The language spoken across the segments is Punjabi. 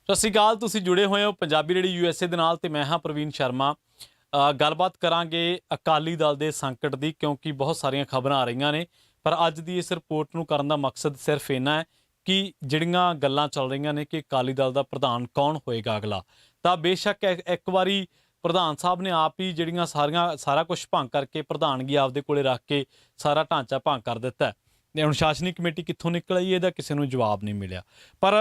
ਸਤਿ ਸ਼੍ਰੀ ਅਕਾਲ। ਤੁਸੀਂ ਜੁੜੇ ਹੋਏ ਹੋ ਪੰਜਾਬੀ ਰੇਡੀਓ ਯੂਐਸਏ ਦੇ ਨਾਲ ਤੇ ਮੈਂ ਹਾਂ ਪ੍ਰਵੀਨ ਸ਼ਰਮਾ। ਗੱਲਬਾਤ ਕਰਾਂਗੇ ਅਕਾਲੀ ਦਲ ਦੇ ਸੰਕਟ ਦੀ, ਕਿਉਂਕਿ ਬਹੁਤ ਸਾਰੀਆਂ ਖਬਰਾਂ ਆ ਰਹੀਆਂ ਨੇ। ਪਰ ਅੱਜ ਦੀ ਇਸ ਰਿਪੋਰਟ ਨੂੰ ਕਰਨ ਦਾ ਮਕਸਦ ਸਿਰਫ ਇੰਨਾ ਹੈ ਕਿ ਜਿਹੜੀਆਂ ਗੱਲਾਂ ਚੱਲ ਰਹੀਆਂ ਨੇ ਕਿ ਅਕਾਲੀ ਦਲ ਦਾ ਪ੍ਰਧਾਨ ਕੌਣ ਹੋਏਗਾ ਅਗਲਾ, ਤਾਂ ਬੇਸ਼ੱਕ ਇੱਕ ਵਾਰੀ ਪ੍ਰਧਾਨ ਸਾਹਿਬ ਨੇ ਆਪ ਹੀ ਜਿਹੜੀਆਂ ਸਾਰਾ ਕੁਝ ਭੰਗ ਕਰਕੇ ਪ੍ਰਧਾਨਗੀ ਆਪਦੇ ਕੋਲੇ ਰੱਖ ਕੇ ਸਾਰਾ ਢਾਂਚਾ ਭੰਗ ਕਰ ਦਿੱਤਾ। ਤੇ ਅਨੁਸ਼ਾਸਨੀ ਕਮੇਟੀ ਕਿੱਥੋਂ ਨਿਕਲ ਆਈ ਇਹਦਾ ਕਿਸੇ ਨੂੰ ਜਵਾਬ ਨਹੀਂ ਮਿਲਿਆ। ਪਰ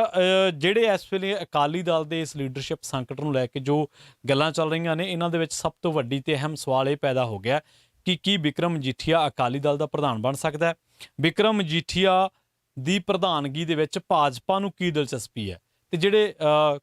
ਜਿਹੜੇ ਇਸ ਵੇਲੇ ਅਕਾਲੀ ਦਲ ਦੇ ਇਸ ਲੀਡਰਸ਼ਿਪ ਸੰਕਟ ਨੂੰ ਲੈ ਕੇ ਜੋ ਗੱਲਾਂ ਚੱਲ ਰਹੀਆਂ ਨੇ, ਇਹਨਾਂ ਦੇ ਵਿੱਚ ਸਭ ਤੋਂ ਵੱਡੀ ਤੇ ਅਹਿਮ ਸਵਾਲ ਇਹ ਪੈਦਾ ਹੋ ਗਿਆ ਕਿ ਕੀ ਬਿਕਰਮ ਮਜੀਠੀਆ ਅਕਾਲੀ ਦਲ ਦਾ ਪ੍ਰਧਾਨ ਬਣ ਸਕਦਾ ਹੈ। ਬਿਕਰਮ ਮਜੀਠੀਆ ਦੀ ਪ੍ਰਧਾਨਗੀ ਦੇ ਵਿੱਚ ਭਾਜਪਾ ਨੂੰ ਕੀ ਦਿਲਚਸਪੀ ਹੈ। ਤੇ ਜਿਹੜੇ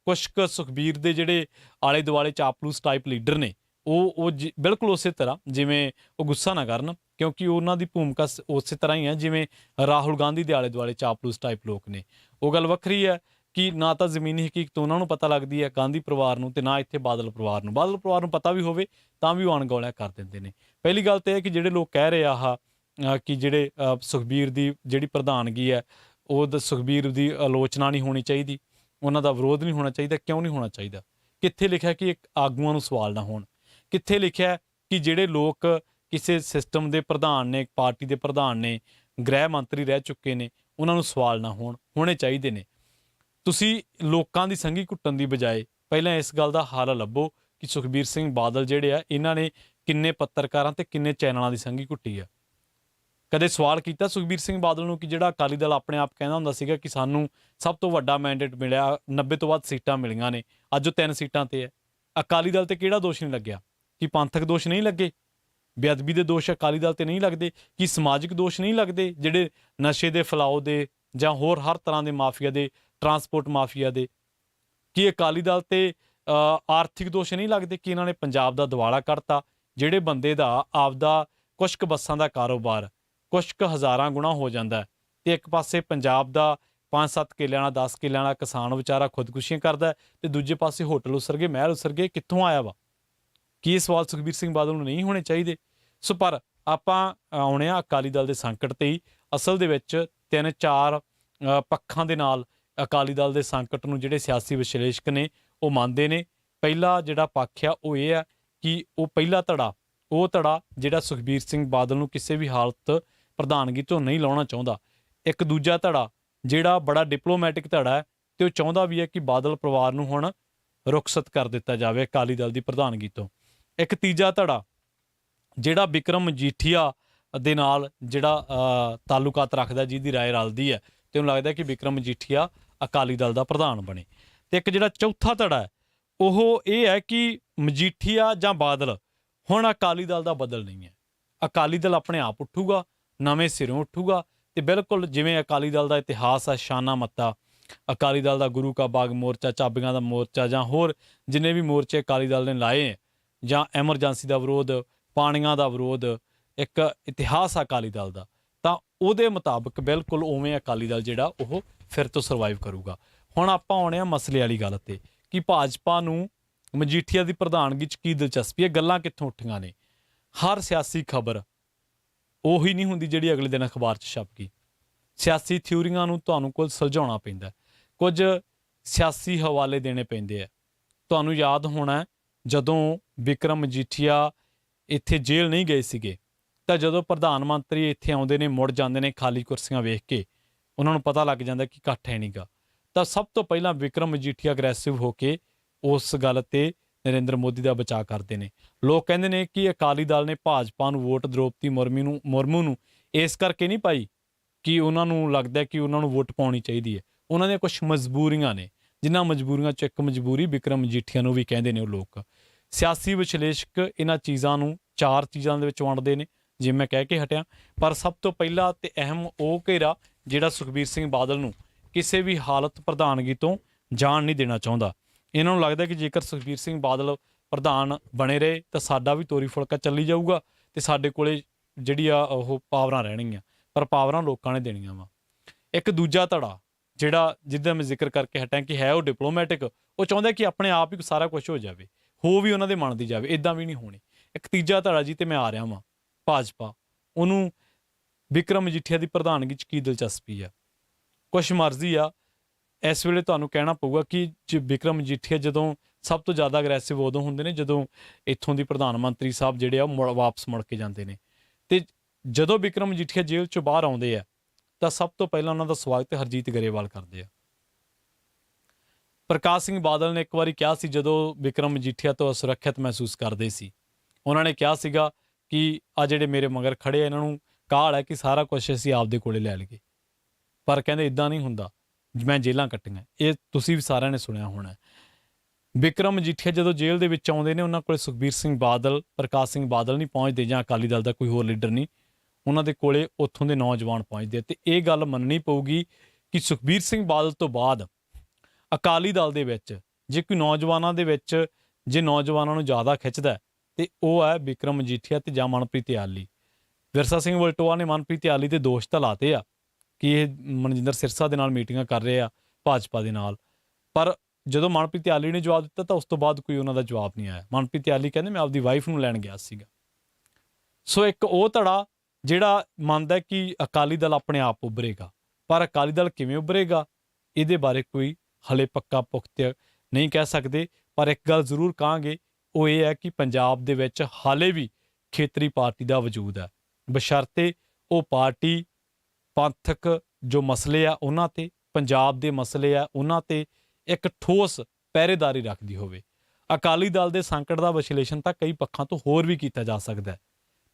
ਕੁਛ ਕੁ ਸੁਖਬੀਰ ਦੇ ਜਿਹੜੇ ਆਲੇ ਦੁਆਲੇ ਚਾਪਲੂਸ ਟਾਈਪ ਲੀਡਰ ਨੇ, ਉਹ ਬਿਲਕੁਲ ਉਸੇ ਤਰ੍ਹਾਂ, ਜਿਵੇਂ ਉਹ ਗੁੱਸਾ ਨਾ ਕਰਨ ਕਿਉਂਕਿ ਉਹਨਾਂ ਦੀ ਭੂਮਿਕਾ ਉਸੇ ਤਰ੍ਹਾਂ ਹੀ ਹੈ ਜਿਵੇਂ ਰਾਹੁਲ ਗਾਂਧੀ ਦੇ ਆਲੇ ਦੁਆਲੇ ਚਾਪਲੂਸ ਟਾਈਪ ਲੋਕ ਨੇ। ਉਹ ਗੱਲ ਵੱਖਰੀ ਹੈ ਕਿ ਨਾ ਤਾਂ ਜ਼ਮੀਨੀ ਹਕੀਕਤ ਉਹਨਾਂ ਨੂੰ ਪਤਾ ਲੱਗਦੀ ਹੈ ਗਾਂਧੀ ਪਰਿਵਾਰ ਨੂੰ, ਤੇ ਨਾ ਇੱਥੇ ਬਾਦਲ ਪਰਿਵਾਰ ਨੂੰ। ਬਾਦਲ ਪਰਿਵਾਰ ਨੂੰ ਪਤਾ ਵੀ ਹੋਵੇ ਤਾਂ ਵੀ ਉਹ ਅਣਗੌਲਿਆ ਕਰ ਦਿੰਦੇ ਨੇ। ਪਹਿਲੀ ਗੱਲ ਤਾਂ ਇਹ ਹੈ ਕਿ ਜਿਹੜੇ ਲੋਕ ਕਹਿ ਰਹੇ ਆ ਕਿ ਜਿਹੜੇ ਸੁਖਬੀਰ ਦੀ ਜਿਹੜੀ ਪ੍ਰਧਾਨਗੀ ਹੈ ਉਹ ਸੁਖਬੀਰ ਦੀ ਆਲੋਚਨਾ ਨਹੀਂ ਹੋਣੀ ਚਾਹੀਦੀ, ਉਹਨਾਂ ਦਾ ਵਿਰੋਧ ਨਹੀਂ ਹੋਣਾ ਚਾਹੀਦਾ। ਕਿਉਂ ਨਹੀਂ ਹੋਣਾ ਚਾਹੀਦਾ? ਕਿੱਥੇ ਲਿਖਿਆ ਕਿ ਇੱਕ ਆਗੂਆਂ ਨੂੰ ਸਵਾਲ ਨਾ ਹੋਣ? ਕਿੱਥੇ ਲਿਖਿਆ ਕਿ ਜਿਹੜੇ ਲੋਕ ਕਿਸੇ ਸਿਸਟਮ ਦੇ ਪ੍ਰਧਾਨ ਨੇ, ਇੱਕ ਪਾਰਟੀ ਦੇ ਪ੍ਰਧਾਨ ਨੇ, ਗ੍ਰਹਿ ਮੰਤਰੀ ਰਹਿ ਚੁੱਕੇ ਨੇ, ਉਹਨਾਂ ਨੂੰ ਸਵਾਲ ਨਾ ਹੋਣੇ ਚਾਹੀਦੇ ਨੇ? ਤੁਸੀਂ ਲੋਕਾਂ ਦੀ ਸੰਘੀ ਘੁੱਟਣ ਦੀ ਬਜਾਏ ਪਹਿਲਾਂ ਇਸ ਗੱਲ ਦਾ ਹੱਲ ਲੱਭੋ ਕਿ ਸੁਖਬੀਰ ਸਿੰਘ ਬਾਦਲ ਜਿਹੜੇ ਆ, ਇਹਨਾਂ ਨੇ ਕਿੰਨੇ ਪੱਤਰਕਾਰਾਂ ਤੇ ਕਿੰਨੇ ਚੈਨਲਾਂ ਦੀ ਸੰਘੀ ਘੁੱਟੀ ਆ? ਕਦੇ ਸਵਾਲ ਕੀਤਾ ਸੁਖਬੀਰ ਸਿੰਘ ਬਾਦਲ ਨੂੰ ਕਿ ਜਿਹੜਾ ਅਕਾਲੀ ਦਲ ਆਪਣੇ ਆਪ ਕਹਿੰਦਾ ਹੁੰਦਾ ਸੀਗਾ ਕਿ ਸਾਨੂੰ ਸਭ ਤੋਂ ਵੱਡਾ ਮੈਂਡੇਟ ਮਿਲਿਆ, 90 ਤੋਂ ਵੱਧ ਸੀਟਾਂ ਮਿਲੀਆਂ ਨੇ, ਅੱਜ ਉਹ 3 ਸੀਟਾਂ ਤੇ ਹੈ। ਅਕਾਲੀ ਦਲ ਤੇ ਕਿਹੜਾ ਦੋਸ਼ ਨਹੀਂ ਲੱਗਿਆ? ਕਿ ਪੰਥਕ ਦੋਸ਼ ਨਹੀਂ ਲੱਗੇ? ਬੇਅਦਬੀ ਦੇ ਦੋਸ਼ ਅਕਾਲੀ ਦਲ ਤੇ ਨਹੀਂ ਲੱਗਦੇ? ਕਿ ਸਮਾਜਿਕ ਦੋਸ਼ ਨਹੀਂ ਲੱਗਦੇ, ਜਿਹੜੇ ਨਸ਼ੇ ਦੇ ਫੈਲਾਓ ਦੇ ਜਾਂ ਹੋਰ ਹਰ ਤਰ੍ਹਾਂ ਦੇ ਮਾਫੀਆ ਦੇ, ਟਰਾਂਸਪੋਰਟ ਮਾਫੀਆ ਦੇ? ਕਿ ਅਕਾਲੀ ਦਲ ਤੇ ਆਰਥਿਕ ਦੋਸ਼ ਨਹੀਂ ਲੱਗਦੇ ਕਿ ਇਹਨਾਂ ਨੇ ਪੰਜਾਬ ਦਾ ਦਿਵਾਲਾ ਕਰਤਾ? ਜਿਹੜੇ ਬੰਦੇ ਦਾ ਆਪਦਾ ਕੁਛ ਕੁ ਬੱਸਾਂ ਦਾ ਕਾਰੋਬਾਰ ਕੁਛ ਕੁ ਹਜ਼ਾਰਾਂ ਗੁਣਾ ਹੋ ਜਾਂਦਾ ਹੈ, ਤੇ ਇੱਕ ਪਾਸੇ ਪੰਜਾਬ ਦਾ 5-7 ਕਿੱਲਿਆਂ ਵਾਲਾ 10 ਕਿੱਲਿਆਂ ਵਾਲਾ ਕਿਸਾਨ ਵਿਚਾਰਾ ਖੁਦਕੁਸ਼ੀਆਂ ਕਰਦਾ, ਤੇ ਦੂਜੇ ਪਾਸੇ ਹੋਟਲ ਉਸਰ ਗਏ, ਮਹਿਲ ਉਸਰ ਗਏ। ਕਿੱਥੋਂ ਆਇਆ ਵਾ? ਕੀ ਇਹ ਸਵਾਲ ਸੁਖਬੀਰ ਸਿੰਘ ਬਾਦਲ ਨੂੰ ਨਹੀਂ ਹੋਣੇ ਚਾਹੀਦੇ? ਸੋ ਪਰ ਆਪਾਂ ਆਉਣੇ ਆ ਅਕਾਲੀ ਦਲ ਦੇ ਸੰਕਟ ਤੇ ਹੀ। ਅਸਲ ਦੇ ਵਿੱਚ 3-4 ਪੱਖਾਂ ਦੇ ਨਾਲ ਅਕਾਲੀ ਦਲ ਦੇ ਸੰਕਟ ਨੂੰ ਜਿਹੜੇ ਸਿਆਸੀ ਵਿਸ਼ਲੇਸ਼ਕ ਨੇ ਉਹ ਮੰਨਦੇ ਨੇ। ਪਹਿਲਾ ਜਿਹੜਾ ਪੱਖ ਆ ਉਹ ਇਹ ਹੈ ਕਿ ਉਹ ਪਹਿਲਾ ਧੜਾ ਜਿਹੜਾ ਸੁਖਬੀਰ ਸਿੰਘ ਬਾਦਲ ਨੂੰ ਕਿਸੇ ਵੀ ਹਾਲਤ ਪ੍ਰਧਾਨਗੀ ਤੋਂ ਨਹੀਂ ਲਾਉਣਾ ਚਾਹੁੰਦਾ। ਇੱਕ ਦੂਜਾ ਧੜਾ ਜਿਹੜਾ ਬੜਾ ਡਿਪਲੋਮੈਟਿਕ ਧੜਾ ਹੈ, ਤੇ ਉਹ ਚਾਹੁੰਦਾ ਵੀ ਹੈ ਕਿ ਬਾਦਲ ਪਰਿਵਾਰ ਨੂੰ ਹੁਣ ਰੁਖਸਤ ਕਰ ਦਿੱਤਾ ਜਾਵੇ ਅਕਾਲੀ ਦਲ ਦੀ ਪ੍ਰਧਾਨਗੀ ਤੋਂ। ਇੱਕ ਤੀਜਾ ਧੜਾ ਜਿਹੜਾ ਬਿਕਰਮ ਮਜੀਠੀਆ ਦੇ ਨਾਲ ਜਿਹੜਾ ਤਾਲੁਕਾਤ ਰੱਖਦਾ, ਜਿਹਦੀ ਰਾਏ ਰਲਦੀ ਹੈ, ਤੇ ਉਹਨੂੰ ਲੱਗਦਾ ਕਿ ਬਿਕਰਮ ਮਜੀਠੀਆ ਅਕਾਲੀ ਦਲ ਦਾ ਪ੍ਰਧਾਨ ਬਣੇ। ਤੇ ਇੱਕ ਜਿਹੜਾ ਚੌਥਾ ਧੜਾ ਹੈ ਉਹ ਇਹ ਹੈ ਕਿ ਮਜੀਠੀਆ ਜਾਂ ਬਾਦਲ ਹੁਣ ਅਕਾਲੀ ਦਲ ਦਾ ਬਦਲ ਨਹੀਂ ਹੈ। ਅਕਾਲੀ ਦਲ ਆਪਣੇ ਆਪ ਉੱਠੂਗਾ, ਨਵੇਂ ਸਿਰੋਂ ਉੱਠੂਗਾ, ਤੇ ਬਿਲਕੁਲ ਜਿਵੇਂ ਅਕਾਲੀ ਦਲ ਦਾ ਇਤਿਹਾਸ ਆ, ਸ਼ਾਨਾ ਮੱਤਾ, ਅਕਾਲੀ ਦਲ ਦਾ ਗੁਰੂ ਕਾ ਬਾਗ ਮੋਰਚਾ, ਚਾਬੀਆਂ ਦਾ ਮੋਰਚਾ, ਜਾਂ ਹੋਰ ਜਿੰਨੇ ਵੀ ਮੋਰਚੇ ਅਕਾਲੀ ਦਲ ਨੇ ਲਾਏ ਹੈ, ਜਾਂ ਐਮਰਜੈਂਸੀ ਦਾ ਵਿਰੋਧ, ਪਾਣੀਆਂ ਦਾ ਵਿਰੋਧ, ਇੱਕ ਇਤਿਹਾਸ ਆ ਅਕਾਲੀ ਦਲ ਦਾ, ਤਾਂ ਉਹਦੇ ਮੁਤਾਬਕ ਬਿਲਕੁਲ ਉਵੇਂ ਅਕਾਲੀ ਦਲ ਜਿਹੜਾ ਉਹ ਫਿਰ ਤੋਂ ਸਰਵਾਈਵ ਕਰੂਗਾ। ਹੁਣ ਆਪਾਂ ਆਉਣੇ ਆ ਮਸਲੇ ਵਾਲੀ ਗੱਲ ਤੇ ਕਿ ਭਾਜਪਾ ਨੂੰ ਮਜੀਠੀਆ ਦੀ ਪ੍ਰਧਾਨਗੀ 'ਚ ਕੀ ਦਿਲਚਸਪੀ ਹੈ। ਗੱਲਾਂ ਕਿੱਥੋਂ ਉੱਠੀਆਂ ਨੇ? ਹਰ ਸਿਆਸੀ ਖਬਰ ਉਹੀ ਨਹੀਂ ਹੁੰਦੀ ਜਿਹੜੀ ਅਗਲੇ ਦਿਨ ਅਖਬਾਰ 'ਚ ਛਪ ਗਈ। ਸਿਆਸੀ ਥਿਊਰੀਆਂ ਨੂੰ ਤੁਹਾਨੂੰ ਕੁਝ ਸੁਲਝਾਉਣਾ ਪੈਂਦਾ, ਕੁਝ ਸਿਆਸੀ ਹਵਾਲੇ ਦੇਣੇ ਪੈਂਦੇ ਆ। ਤੁਹਾਨੂੰ ਯਾਦ ਹੋਣਾ ਜਦੋਂ ਬਿਕਰਮ ਮਜੀਠੀਆ ਇੱਥੇ ਜੇਲ੍ਹ ਨਹੀਂ ਗਏ ਸੀਗੇ, ਤਾਂ ਜਦੋਂ ਪ੍ਰਧਾਨ ਮੰਤਰੀ ਇੱਥੇ ਆਉਂਦੇ ਨੇ, ਮੁੜ ਜਾਂਦੇ ਨੇ ਖਾਲੀ ਕੁਰਸੀਆਂ ਵੇਖ ਕੇ, ਉਹਨਾਂ ਨੂੰ ਪਤਾ ਲੱਗ ਜਾਂਦਾ ਕਿ ਇਕੱਠ ਹੈ ਨਹੀਂ ਗਾ, ਤਾਂ ਸਭ ਤੋਂ ਪਹਿਲਾਂ ਬਿਕਰਮ ਮਜੀਠੀਆ ਅਗਰੈਸਿਵ ਹੋ ਕੇ ਉਸ ਗੱਲ ਤੇ ਨਰਿੰਦਰ ਮੋਦੀ ਦਾ ਬਚਾਅ ਕਰਦੇ ਨੇ। ਲੋਕ ਕਹਿੰਦੇ ਨੇ ਕਿ ਅਕਾਲੀ ਦਲ ਨੇ ਭਾਜਪਾ ਨੂੰ ਵੋਟ ਦ੍ਰੋਪਦੀ ਮੁਰਮੂ ਨੂੰ ਇਸ ਕਰਕੇ ਨਹੀਂ ਪਾਈ ਕਿ ਉਹਨਾਂ ਨੂੰ ਲੱਗਦਾ ਕਿ ਉਹਨਾਂ ਨੂੰ ਵੋਟ ਪਾਉਣੀ ਚਾਹੀਦੀ ਹੈ। ਉਹਨਾਂ ਦੀਆਂ ਕੁਛ ਮਜਬੂਰੀਆਂ ਨੇ, ਜਿਨ੍ਹਾਂ ਮਜਬੂਰੀਆਂ 'ਚ ਇੱਕ ਮਜਬੂਰੀ ਬਿਕਰਮ ਮਜੀਠੀਆ ਨੂੰ ਵੀ ਕਹਿੰਦੇ ਨੇ ਉਹ ਲੋਕ। ਸਿਆਸੀ ਵਿਸ਼ਲੇਸ਼ਕ ਇਹਨਾਂ ਚੀਜ਼ਾਂ ਨੂੰ 4 ਚੀਜ਼ਾਂ ਦੇ ਵਿੱਚ ਵੰਡਦੇ ਨੇ, ਜਿਵੇਂ ਮੈਂ ਕਹਿ ਕੇ ਹਟਿਆ। ਪਰ ਸਭ ਤੋਂ ਪਹਿਲਾ ਤੇ ਅਹਿਮ ਉਹ ਘੇਰਾ ਜਿਹੜਾ ਸੁਖਬੀਰ ਸਿੰਘ ਬਾਦਲ ਨੂੰ ਕਿਸੇ ਵੀ ਹਾਲਤ ਪ੍ਰਧਾਨਗੀ ਤੋਂ ਜਾਣ ਨਹੀਂ ਦੇਣਾ ਚਾਹੁੰਦਾ। ਇਹਨਾਂ ਨੂੰ ਲੱਗਦਾ ਕਿ ਜੇਕਰ ਸੁਖਬੀਰ ਸਿੰਘ ਬਾਦਲ ਪ੍ਰਧਾਨ ਬਣੇ ਰਹੇ ਤਾਂ ਸਾਡਾ ਵੀ ਤੋਰੀ ਫੁਲਕਾ ਚੱਲੀ ਜਾਊਗਾ, ਤੇ ਸਾਡੇ ਕੋਲੇ ਜਿਹੜੀ ਆ ਉਹ ਪਾਵਰਾਂ ਰਹਿਣਗੀਆਂ। ਪਰ ਪਾਵਰਾਂ ਲੋਕਾਂ ਨੇ ਦੇਣੀਆਂ ਵਾ। ਇੱਕ ਦੂਜਾ ਧੜਾ ਜਿਹੜਾ ਜਿਹਦਾ ਮੈਂ ਜ਼ਿਕਰ ਕਰਕੇ ਹਟਿਆ ਕਿ ਹੈ ਉਹ ਡਿਪਲੋਮੈਟਿਕ, ਉਹ ਚਾਹੁੰਦਾ ਕਿ ਆਪਣੇ ਆਪ ਹੀ ਸਾਰਾ ਕੁਝ ਹੋ ਜਾਵੇ, ਹੋ ਵੀ ਉਹਨਾਂ ਦੇ ਮਨ ਦੀ ਜਾਵੇ। ਇੱਦਾਂ ਵੀ ਨਹੀਂ ਹੋਣੀ। ਇੱਕ ਤੀਜਾ ਧੜਾ ਜੀ ਤੇ ਮੈਂ ਆ ਰਿਹਾ ਵਾਂ, ਭਾਜਪਾ। ਉਹਨੂੰ ਬਿਕਰਮ ਮਜੀਠੀਆ ਦੀ ਪ੍ਰਧਾਨਗੀ 'ਚ ਕੀ ਦਿਲਚਸਪੀ ਆ? ਕੁਛ ਮਰਜ਼ੀ ਆ। ਇਸ ਵੇਲੇ ਤੁਹਾਨੂੰ ਕਹਿਣਾ ਪਊਗਾ ਕਿ ਵਿਕਰਮ ਮਜੀਠੀਆ ਜਦੋਂ ਸਭ ਤੋਂ ਜ਼ਿਆਦਾ ਅਗਰੈਸਿਵ ਉਦੋਂ ਹੁੰਦੇ ਨੇ ਜਦੋਂ ਇੱਥੋਂ ਦੀ ਪ੍ਰਧਾਨ ਮੰਤਰੀ ਸਾਹਿਬ ਜਿਹੜੇ ਆ ਉਹ ਵਾਪਸ ਮੁੜ ਕੇ ਜਾਂਦੇ ਨੇ। ਤੇ ਜਦੋਂ ਵਿਕਰਮ ਮਜੀਠੀਆ ਜੇਲ੍ਹ ਚੋਂ ਬਾਹਰ ਆਉਂਦੇ ਆ ਤਾਂ ਸਭ ਤੋਂ ਪਹਿਲਾਂ ਉਹਨਾਂ ਦਾ ਸਵਾਗਤ ਹਰਜੀਤ ਗਰੇਵਾਲ ਕਰਦੇ ਆ। ਪ੍ਰਕਾਸ਼ ਸਿੰਘ ਬਾਦਲ ਨੇ ਇੱਕ ਵਾਰੀ ਕਿਹਾ ਸੀ ਜਦੋਂ ਵਿਕਰਮ ਮਜੀਠੀਆ ਤੋਂ ਅਸੁਰੱਖਿਅਤ ਮਹਿਸੂਸ ਕਰਦੇ ਸੀ, ਉਹਨਾਂ ਨੇ ਕਿਹਾ ਸੀਗਾ ਕਿ ਆ ਜਿਹੜੇ ਮੇਰੇ ਮਗਰ ਖੜੇ ਆ ਇਹਨਾਂ ਨੂੰ ਕਾਹਲ ਹੈ ਕਿ ਸਾਰਾ ਕੁਝ ਅਸੀਂ ਆਪਦੇ ਕੋਲੇ ਲੈ ਲਈਏ, ਪਰ ਕਹਿੰਦੇ ਇਦਾਂ ਨਹੀਂ ਹੁੰਦਾ, ਮੈਂ ਜੇਲ੍ਹਾਂ ਕੱਟੀਆਂ। ਇਹ ਤੁਸੀਂ ਵੀ ਸਾਰਿਆਂ ਨੇ ਸੁਣਿਆ ਹੋਣਾ। ਵਿਕਰਮ ਮਜੀਠੀਆ ਜਦੋਂ ਜੇਲ੍ਹ ਦੇ ਵਿੱਚ ਆਉਂਦੇ ਨੇ ਉਹਨਾਂ ਕੋਲੇ ਸੁਖਬੀਰ ਸਿੰਘ ਬਾਦਲ, ਪ੍ਰਕਾਸ਼ ਸਿੰਘ ਬਾਦਲ ਨਹੀਂ ਪਹੁੰਚਦੇ ਜਾਂ ਅਕਾਲੀ ਦਲ ਦਾ ਕੋਈ ਹੋਰ ਲੀਡਰ ਨਹੀਂ, ਉਹਨਾਂ ਦੇ ਕੋਲੇ ਉੱਥੋਂ ਦੇ ਨੌਜਵਾਨ ਪਹੁੰਚਦੇ। ਤੇ ਇਹ ਗੱਲ ਮੰਨਣੀ ਪਊਗੀ ਕਿ ਸੁਖਬੀਰ ਸਿੰਘ ਬਾਦਲ ਤੋਂ ਬਾਅਦ ਅਕਾਲੀ ਦਲ ਦੇ ਵਿੱਚ ਜੇ ਕੋਈ ਨੌਜਵਾਨਾਂ ਦੇ ਵਿੱਚ ਜੇ ਨੌਜਵਾਨਾਂ ਨੂੰ ਜ਼ਿਆਦਾ ਖਿੱਚਦਾ ਤੇ ਉਹ ਹੈ ਵਿਕਰਮ ਮਜੀਠੀਆ ਤੇ ਜਾਂ ਮਨਪ੍ਰੀਤ ਇਆਲੀ। ਵਿਰਸਾ ਸਿੰਘ ਵਲਟੋਆ ਨੇ ਮਨਪ੍ਰੀਤ ਇਆਲੀ ਤੇ ਦੋਸ਼ ਤਾਂ ਲਾਤੇ ਆ ਕਿ ਇਹ ਮਨਜਿੰਦਰ ਸਿਰਸਾ ਦੇ ਨਾਲ ਮੀਟਿੰਗਾਂ ਕਰ ਰਹੇ ਆ ਭਾਜਪਾ ਦੇ ਨਾਲ, ਪਰ ਜਦੋਂ ਮਨਪ੍ਰੀਤ ਇਆਲੀ ਨੇ ਜਵਾਬ ਦਿੱਤਾ ਤਾਂ ਉਸ ਤੋਂ ਬਾਅਦ ਕੋਈ ਉਹਨਾਂ ਦਾ ਜਵਾਬ ਨਹੀਂ ਆਇਆ। ਮਨਪ੍ਰੀਤ ਇਆਲੀ ਕਹਿੰਦੇ ਮੈਂ ਆਪਦੀ ਵਾਈਫ ਨੂੰ ਲੈਣ ਗਿਆ ਸੀਗਾ। ਸੋ ਇੱਕ ਉਹ ਧੜਾ ਜਿਹੜਾ ਮੰਨਦਾ ਕਿ ਅਕਾਲੀ ਦਲ ਆਪਣੇ ਆਪ ਉੱਭਰੇਗਾ, ਪਰ ਅਕਾਲੀ ਦਲ ਕਿਵੇਂ ਉੱਭਰੇਗਾ ਇਹਦੇ ਬਾਰੇ ਕੋਈ ਹਲੇ ਪੱਕਾ ਪੁਖਤਾ ਨਹੀਂ ਕਹਿ ਸਕਦੇ। ਪਰ ਇੱਕ ਗੱਲ ਜ਼ਰੂਰ ਕਹਾਂਗੇ, ਉਹ ਇਹ ਹੈ ਕਿ ਪੰਜਾਬ ਦੇ ਵਿੱਚ ਹਾਲੇ ਵੀ ਖੇਤਰੀ ਪਾਰਟੀ ਦਾ ਵਜੂਦ ਹੈ, ਬਸ਼ਰਤੇ ਉਹ ਪਾਰਟੀ ਪੰਥਕ ਜੋ ਮਸਲੇ ਆ ਉਹਨਾਂ ਤੇ, ਪੰਜਾਬ ਦੇ ਮਸਲੇ ਆ ਉਹਨਾਂ ਤੇ ਇੱਕ ਠੋਸ ਪਹਿਰੇਦਾਰੀ ਰੱਖਦੀ ਹੋਵੇ। ਅਕਾਲੀ ਦਲ ਦੇ ਸੰਕਟ ਦਾ ਵਿਸ਼ਲੇਸ਼ਣ ਤਾਂ ਕਈ ਪੱਖਾਂ ਤੋਂ ਹੋਰ ਵੀ ਕੀਤਾ ਜਾ ਸਕਦਾ ਹੈ,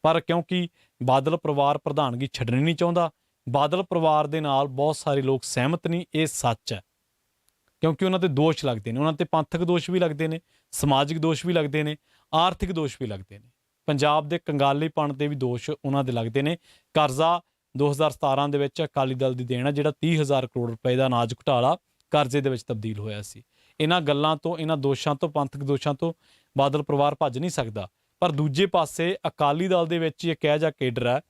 ਪਰ ਕਿਉਂਕਿ ਬਾਦਲ ਪਰਿਵਾਰ ਪ੍ਰਧਾਨਗੀ ਛੱਡਣੀ ਨਹੀਂ ਚਾਹੁੰਦਾ, ਬਾਦਲ ਪਰਿਵਾਰ ਦੇ ਨਾਲ ਬਹੁਤ ਸਾਰੇ ਲੋਕ ਸਹਿਮਤ ਨਹੀਂ, ਇਹ ਸੱਚ ਹੈ। ਕਿਉਂਕਿ ਉਹਨਾਂ ਤੇ ਦੋਸ਼ ਲੱਗਦੇ ਨੇ, ਉਹਨਾਂ ਤੇ ਪੰਥਕ ਦੋਸ਼ ਵੀ ਲੱਗਦੇ ਨੇ, ਸਮਾਜਿਕ ਦੋਸ਼ ਵੀ ਲੱਗਦੇ ਨੇ, ਆਰਥਿਕ ਦੋਸ਼ ਵੀ ਲੱਗਦੇ ਨੇ, ਪੰਜਾਬ ਦੇ ਕੰਗਾਲੇਪਣ ਦੇ ਵੀ ਦੋਸ਼ ਉਹਨਾਂ ਦੇ ਲੱਗਦੇ ਨੇ। ਕਰਜ਼ਾ 2017 ਦੇ ਵਿੱਚ ਅਕਾਲੀ ਦਲ ਦੀ ਦੇਣ ਹੈ ਜਿਹੜਾ 30,000 ਕਰੋੜ ਰੁਪਏ ਦਾ ਅਨਾਜ ਘੁਟਾਲਾ ਕਰਜ਼ੇ ਦੇ ਵਿੱਚ ਤਬਦੀਲ ਹੋਇਆ ਸੀ। ਇਹਨਾਂ ਗੱਲਾਂ ਤੋਂ, ਇਹਨਾਂ ਦੋਸ਼ਾਂ ਤੋਂ, ਪੰਥਕ ਦੋਸ਼ਾਂ ਤੋਂ ਬਾਦਲ ਪਰਿਵਾਰ ਭੱਜ ਨਹੀਂ ਸਕਦਾ। ਪਰ ਦੂਜੇ ਪਾਸੇ ਅਕਾਲੀ ਦਲ ਦੇ ਵਿੱਚ ਇੱਕ ਇਹੋ ਜਿਹਾ ਕੇਡਰ ਹੈ,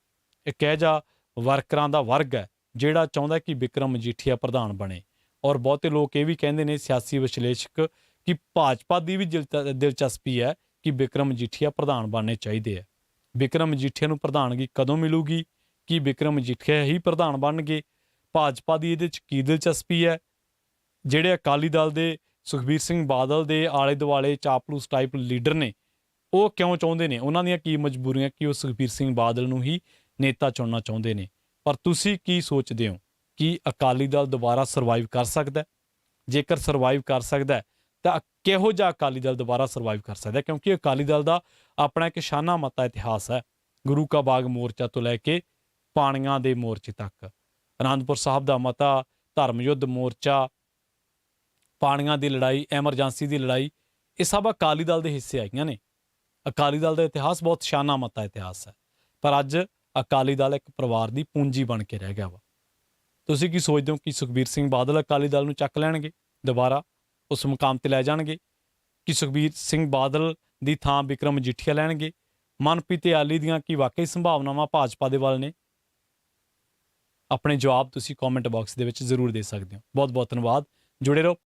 ਇੱਕ ਇਹੋ ਜਿਹਾ ਵਰਕਰਾਂ ਦਾ ਵਰਗ ਹੈ ਜਿਹੜਾ ਚਾਹੁੰਦਾ ਕਿ ਵਿਕਰਮ ਮਜੀਠੀਆ ਪ੍ਰਧਾਨ ਬਣੇ। ਔਰ ਬਹੁਤੇ ਲੋਕ ਇਹ ਵੀ ਕਹਿੰਦੇ ਨੇ, ਸਿਆਸੀ ਵਿਸ਼ਲੇਸ਼ਕ, ਕਿ ਭਾਜਪਾ ਦੀ ਵੀ ਦਿਲਚਸਪੀ ਹੈ ਕਿ ਵਿਕਰਮ ਮਜੀਠੀਆ ਪ੍ਰਧਾਨ ਬਣਨੇ ਚਾਹੀਦੇ ਹੈ। ਵਿਕਰਮ ਮਜੀਠੀਆ ਨੂੰ ਪ੍ਰਧਾਨਗੀ ਕਦੋਂ ਮਿਲੂਗੀ? ਕਿ ਵਿਕਰਮ ਮਜੀਠੀਆ ਹੀ ਪ੍ਰਧਾਨ ਬਣਨਗੇ? ਭਾਜਪਾ ਦੀ ਇਹਦੇ 'ਚ ਕੀ ਦਿਲਚਸਪੀ ਹੈ? ਜਿਹੜੇ ਅਕਾਲੀ ਦਲ ਦੇ ਸੁਖਬੀਰ ਸਿੰਘ ਬਾਦਲ ਦੇ ਆਲੇ ਦੁਆਲੇ ਚਾਪਲੂਸ ਟਾਈਪ ਲੀਡਰ ਨੇ, ਉਹ ਕਿਉਂ ਚਾਹੁੰਦੇ ਨੇ? ਉਹਨਾਂ ਦੀਆਂ ਕੀ ਮਜਬੂਰੀਆਂ ਕਿ ਉਹ ਸੁਖਬੀਰ ਸਿੰਘ ਬਾਦਲ ਨੂੰ ਹੀ ਨੇਤਾ ਚੁਣਨਾ ਚਾਹੁੰਦੇ ਨੇ? ਪਰ ਤੁਸੀਂ ਕੀ ਸੋਚਦੇ ਹੋ ਕਿ ਅਕਾਲੀ ਦਲ ਦੁਬਾਰਾ ਸਰਵਾਈਵ ਕਰ ਸਕਦਾ? ਜੇਕਰ ਸਰਵਾਈਵ ਕਰ ਸਕਦਾ ਤਾਂ ਕਿਹੋ ਜਿਹਾ ਅਕਾਲੀ ਦਲ ਦੁਬਾਰਾ ਸਰਵਾਈਵ ਕਰ ਸਕਦਾ? ਕਿਉਂਕਿ ਅਕਾਲੀ ਦਲ ਦਾ ਆਪਣਾ ਇੱਕ ਸ਼ਾਨਾ ਮਾਤਾ ਇਤਿਹਾਸ ਹੈ, ਗੁਰੂ ਕਾ ਬਾਗ ਮੋਰਚਾ ਤੋਂ ਲੈ ਕੇ ਪਾਣੀਆਂ ਦੇ ਮੋਰਚੇ ਤੱਕ, ਅਨੰਦਪੁਰ ਸਾਹਿਬ ਦਾ ਮਤਾ, ਧਰਮ ਯੁੱਧ ਮੋਰਚਾ, ਪਾਣੀਆਂ ਦੀ ਲੜਾਈ, ਐਮਰਜੈਂਸੀ ਦੀ ਲੜਾਈ, ਇਹ ਸਭ ਅਕਾਲੀ ਦਲ ਦੇ ਹਿੱਸੇ ਆਈਆਂ ਨੇ। ਅਕਾਲੀ ਦਲ ਦਾ ਇਤਿਹਾਸ ਬਹੁਤ ਸ਼ਾਨਾ ਮਾਤਾ ਇਤਿਹਾਸ ਹੈ, ਪਰ ਅੱਜ ਅਕਾਲੀ ਦਲ ਇੱਕ ਪਰਿਵਾਰ ਦੀ ਪੂੰਜੀ ਬਣ ਕੇ ਰਹਿ ਗਿਆ ਵਾ। ਤੁਸੀਂ ਕੀ ਸੋਚਦੇ ਹੋ ਕਿ ਸੁਖਬੀਰ ਸਿੰਘ ਬਾਦਲ ਅਕਾਲੀ ਦਲ ਨੂੰ ਚੱਕ ਲੈਣਗੇ, ਦੁਬਾਰਾ ਉਸ ਮੁਕਾਮ ਤੇ ਲੈ ਜਾਣਗੇ? ਕਿ ਸੁਖਬੀਰ ਸਿੰਘ ਬਾਦਲ ਦੀ ਥਾਂ ਵਿਕਰਮ ਮਜੀਠੀਆ ਲੈਣਗੇ? ਮਨਪ੍ਰੀਤ ਇਆਲੀ ਦੀਆਂ ਕੀ ਵਾਕਈ ਸੰਭਾਵਨਾਵਾਂ ਭਾਜਪਾ ਦੇ ਵੱਲ ਨੇ? ਆਪਣੇ ਜਵਾਬ ਤੁਸੀਂ ਕਮੈਂਟ ਬਾਕਸ ਦੇ ਵਿੱਚ ਜ਼ਰੂਰ ਦੇ ਸਕਦੇ ਹੋ। ਬਹੁਤ ਬਹੁਤ ਧੰਨਵਾਦ, ਜੁੜੇ ਰਹੋ